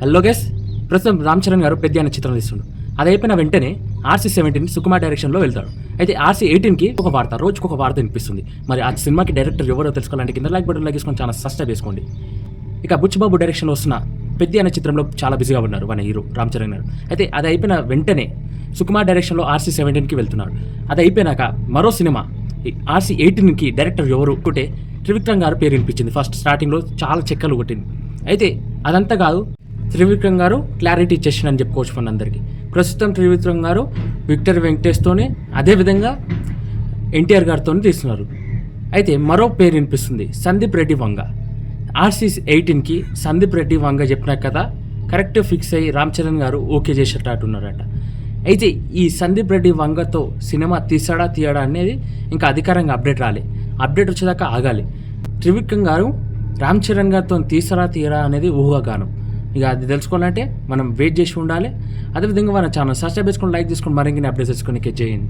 Hello guys, ప్రస్తుతం రామ్ చరణ్ గారు పెద్ద అనే చిత్రం తీస్తుండు. అది అయిపోయిన వెంటనే RC-17 సుకుమార్ డైరెక్షన్లో వెళ్తాడు. అయితే RC-18కి ఒక వార్త, రోజుకు ఒక వార్త వినిపిస్తుంది. మరి ఆ సినిమాకి డైరెక్టర్ ఎవరో తెలుసుకోవాలంటే కింద లైక్ బటన్ తీసుకొని చాలా సబ్స్క్రైబ్ చేసుకోండి. ఇక బుచ్చిబాబు డైరెక్షన్లో వస్తున్న పెద్ద అనే చిత్రంలో చాలా బిజీగా ఉన్నారు మన హీరో రామ్ చరణ్ గారు. అయితే అది అయిపోయిన వెంటనే సుకుమార్ డైరెక్షన్లో RC-17కి వెళ్తున్నాడు. అది అయిపోయినాక మరో సినిమా RC-18కి డైరెక్టర్ ఎవరు అంటే త్రివిక్రమ్ గారు పేరు వినిపించింది. ఫస్ట్ స్టార్టింగ్లో చాలా చెక్కలు కొట్టింది. అయితే అదంతా కాదు, త్రివిక్రమ్ గారు క్లారిటీ ఇచ్చేసిందని చెప్పుకోవచ్చు మన అందరికీ. ప్రస్తుతం త్రివిక్రమ్ గారు విక్టర్ వెంకటేష్తోనే అదేవిధంగా ఎన్టీఆర్ గారితో తీస్తున్నారు. అయితే మరో పేరు వినిపిస్తుంది, సందీప్ రెడ్డి వంగ. RC-18కి సందీప్ రెడ్డి వంగ చెప్పిన కదా కరెక్ట్ ఫిక్స్ అయ్యి రామ్ చరణ్ గారు ఓకే చేసేటట్టున్నారట. అయితే ఈ సందీప్ రెడ్డి వంగతో సినిమా తీయడా అనేది ఇంకా అధికారంగా అప్డేట్ రాలే. అప్డేట్ వచ్చేదాకా ఆగాలి. త్రివిక్రమ్ గారు రామ్ చరణ్ గారితో తీయడా అనేది ఊహాగానం. ఇక అది తెలుసుకోవాలంటే మనం వెయిట్ చేసి ఉండాలి. అదేవిధంగా మన ఛానల్ సబ్స్క్రైబ్ చేసుకొని లైక్ చేసుకొని మరిన్ని అప్డేట్స్ చేసుకొని చేయండి.